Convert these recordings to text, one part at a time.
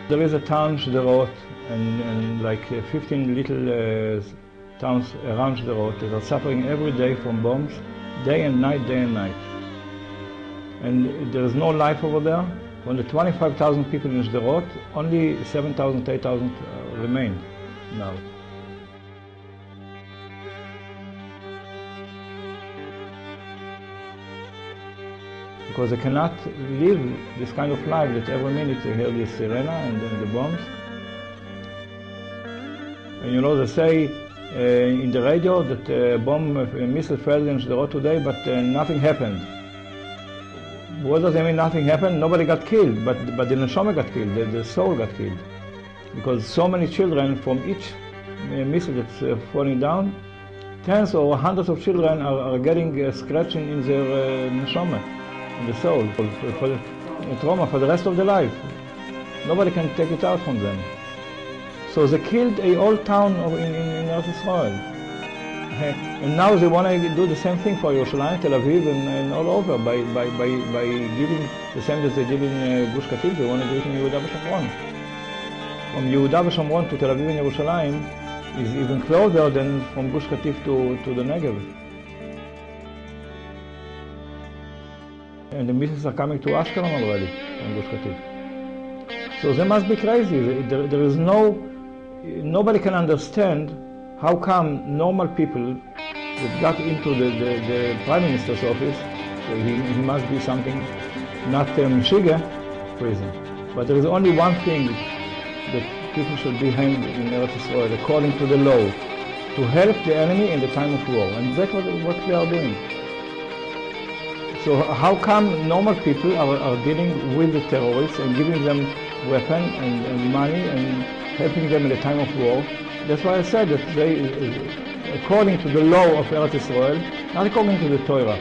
There is a town, Sderot, and like 15 little towns around Sderot that are suffering every day from bombs, day and night, day and night. And there is no life over there. From the 25,000 people in Sderot, only 7,000, 8,000 remain now. Because they cannot live this kind of life that every minute they hear the sirena and then the bombs. And you know, they say in the radio that a missile fell in Sderot today, but nothing happened. What does it mean nothing happened? Nobody got killed, but the neshama got killed, the soul got killed. Because so many children from each missile that's falling down, tens or hundreds of children are getting scratching in their neshama, in the soul, for the trauma for the rest of their life. Nobody can take it out from them. So they killed a whole town in Eretz Israel. And now they want to do the same thing for Yerushalayim, Tel Aviv, and all over by giving the same that they did in Gush Katif. They want to do it in Yehuda v'Shomron. From Yehuda v'Shomron to Tel Aviv and Yerushalayim is even closer than from Gush Katif to the Negev. And the missiles are coming to Ashkelon already from Gush Katif. So they must be crazy. There is nobody can understand how come normal people that got into the Prime Minister's office, so he must be something, not Shiga prison. But there is only one thing that people should be hanged in Eretz Israel, according to the law, to help the enemy in the time of war. And that's what we are doing. So how come normal people are dealing with the terrorists and giving them weapons and money and helping them in the time of war? That's why I said that they, according to the law of Eretz Israel, not according to the Torah,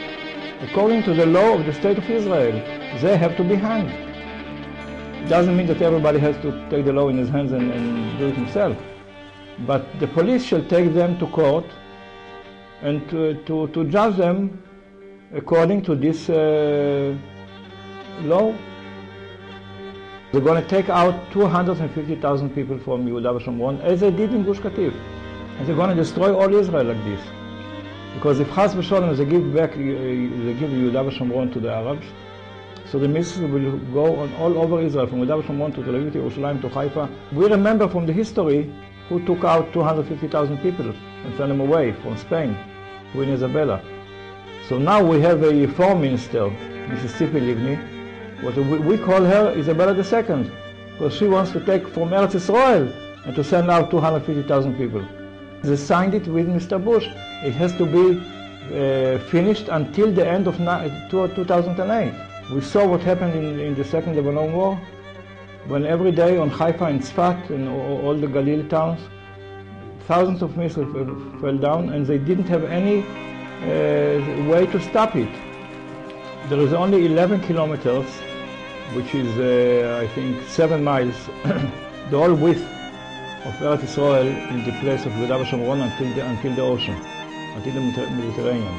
according to the law of the state of Israel, they have to be hanged. It doesn't mean that everybody has to take the law in his hands and do it himself. But the police shall take them to court and to judge them according to this law. They're going to take out 250,000 people from Yehuda v'Shomron, as they did in Gush Katif. And they're going to destroy all Israel like this. Because if Chas v'Sholem they give Yehuda v'Shomron to the Arabs, so the missiles will go on all over Israel, from Yehuda v'Shomron to Tel Aviv, to Yerushalayim, to Haifa. We remember from the history who took out 250,000 people and sent them away from Spain, Queen Isabella. So now we have a foreign minister, Mississippi Livni. What we call her Isabella II, because she wants to take from Eretz Israel and to send out 250,000 people. They signed it with Mr. Bush. It has to be finished until the end of 2008. We saw what happened in the Second Lebanon War, when every day on Haifa and Tzfat and all the Galilee towns, thousands of missiles fell down, and they didn't have any way to stop it. There is only 11 kilometers, which is, I think, 7 miles, the whole width of Eretz Israel in the place of Yehuda v'Shomron until the ocean, until the Mediterranean.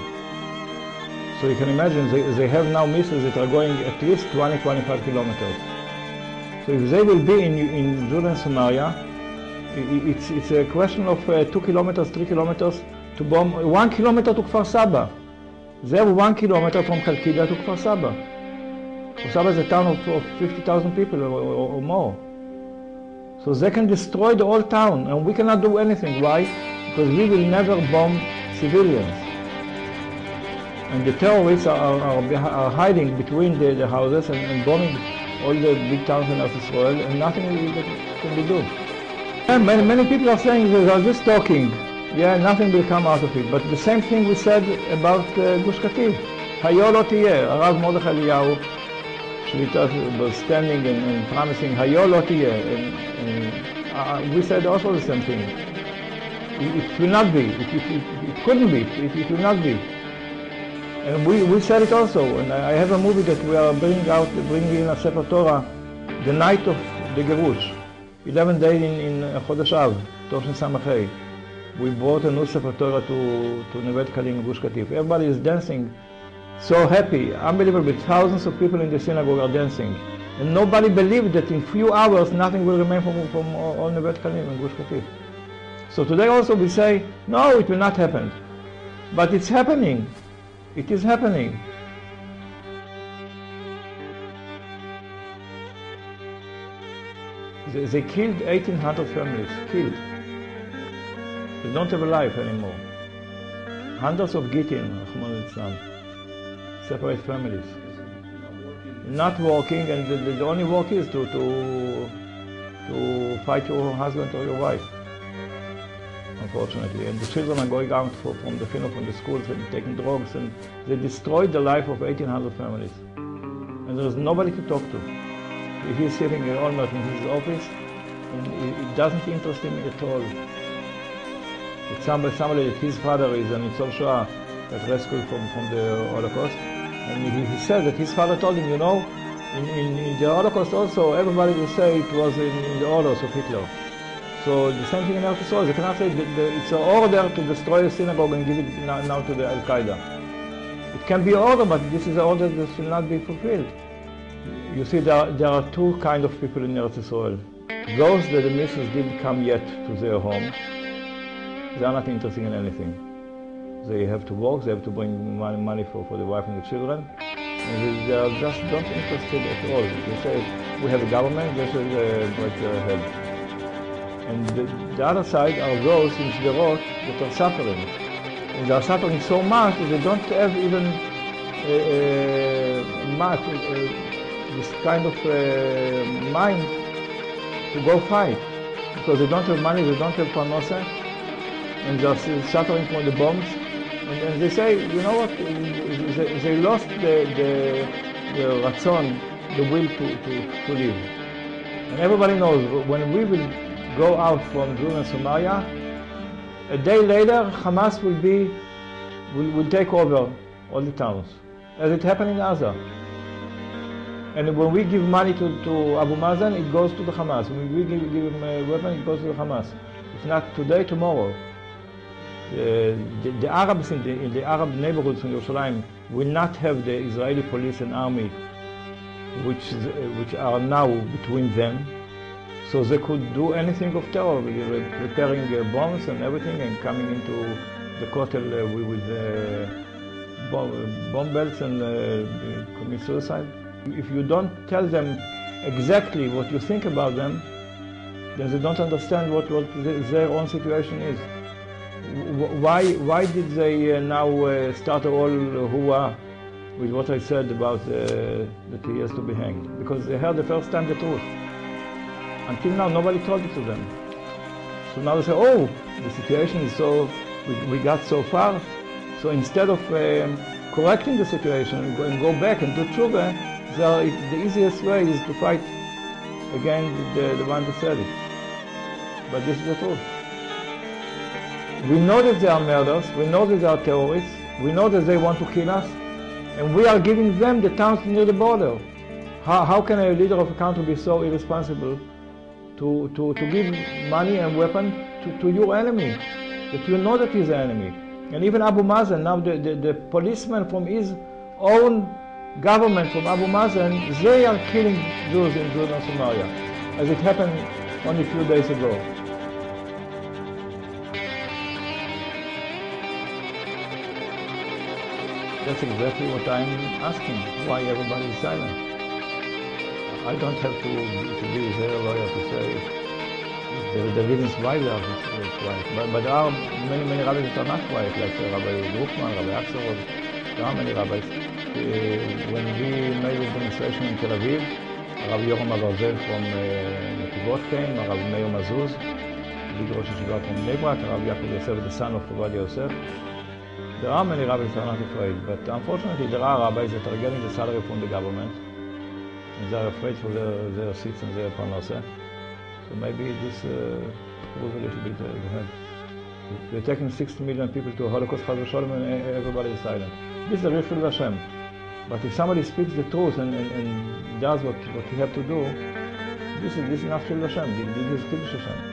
So you can imagine, they have now missiles that are going at least 20-25 kilometers. So if they will be in Jordan and Samaria, it's a question of 2 kilometers, 3 kilometers to bomb 1 kilometer to Kfar Saba. They have 1 kilometer from Kalkida to Kfar Saba. Kfar Saba is a town of 50,000 people or more. So they can destroy the whole town, and we cannot do anything. Why? Because we will never bomb civilians. And the terrorists are hiding between the houses and bombing all the big towns in Israel, and nothing can be done. And many people are saying they are just talking. Yeah, nothing will come out of it. But the same thing we said about Gush Katif. Hayo lo tiyeh. Arav Mordechai Eliyahu was standing and promising Hayo lo tiyeh. And we said also the same thing. It will not be. It couldn't be. It will not be. And we said it also. And I have a movie that we are bringing in a Sefer Torah, the night of the Gerush, 11 days in Chodesh Av, Toshin Samachay. We brought a new Sefer Torah to Nevet Kalim, Gush Katif. Everybody is dancing, so happy, unbelievable. Thousands of people in the synagogue are dancing. And nobody believed that in few hours nothing will remain from all Nevet Kalim and Gush Katif. So today also we say, no, it will not happen. But it's happening. It is happening. They killed 1,800 families, killed. They don't have a life anymore. Hundreds of Gittin, separate families. Not working, and the only work is to fight your husband or your wife, unfortunately. And the children are going out from the schools and taking drugs, and they destroyed the life of 1,800 families. And there's nobody to talk to. He's sitting almost in his office, and it doesn't interest him at all. It's somebody that his father is an Nitzol Shoah that rescued from the Holocaust. And he said that his father told him, you know, in the Holocaust also, everybody will say it was in the orders of Hitler. So the same thing in Eretz Yisrael. They cannot say it's an order to destroy a synagogue and give it now to the Al-Qaeda. It can be an order, but this is an order that should not be fulfilled. You see, there are two kinds of people in Eretz Yisrael. Those that the missiles didn't come yet to their home, they are not interested in anything. They have to work, they have to bring money for the wife and the children. And they are just not interested at all. They say, we have a government, they should break their head. And the other side are those in Sderot that are suffering. And they are suffering so much that they don't have even this kind of mind to go fight. Because they don't have money, they don't have parnasa, and they are suffering from the bombs. And they say, you know what, they lost the ratzon, the will to live. And everybody knows, when we will go out from Jordan and Somalia, a day later, Hamas will take over all the towns, as it happened in Gaza. And when we give money to Abu Mazen, it goes to the Hamas. When we give him a weapon, it goes to the Hamas. If not today, tomorrow. The Arabs in the Arab neighborhoods in Yerushalayim will not have the Israeli police and army, which are now between them. So they could do anything of terror, preparing bombs and everything, and coming into the Kotel with bomb belts and commit suicide. If you don't tell them exactly what you think about them, then they don't understand what their own situation is. Why did they now start a whole hua with what I said about that he has to be hanged? Because they heard the first time the truth. Until now, nobody told it to them. So now they say, oh, the situation is so, we got so far. So instead of correcting the situation and go back and do tshuva, the easiest way is to fight against the one that said it. But this is the truth. We know that they are murderers, we know that they are terrorists, we know that they want to kill us, and we are giving them the towns near the border. How can a leader of a country be so irresponsible to give money and weapon to your enemy, that you know that he's an enemy? And even Abu Mazen, now the policemen from his own government, from Abu Mazen, they are killing Jews in Jordan and Somalia, as it happened only a few days ago. That's exactly what I'm asking, why everybody is silent. I don't have to be their lawyer to say the reasons why they are quiet. But there are many rabbis that are not quiet, like Rabbi Wolpo, Rabbi Axelrod. There are many rabbis. When we made the demonstration in Tel Aviv, Rabbi Yoram Abarzel from Netivot came, Rabbi Meir Mazuz, big Rosh Yeshiva from Bnei Brak, Rabbi Yaakov Yosef, the son of Ovadia Yosef. There are many rabbis that are not afraid, but unfortunately there are rabbis that are getting the salary from the government, and they are afraid for their seats and their parnasa. So maybe this was a little bit ahead. They're taking 60 million people to a Holocaust, Chas v'Sholom, and everybody is silent. This is the real Chilul Hashem. But if somebody speaks the truth and does what he has to do, this is not Chilul Hashem. This is Kiddush Hashem.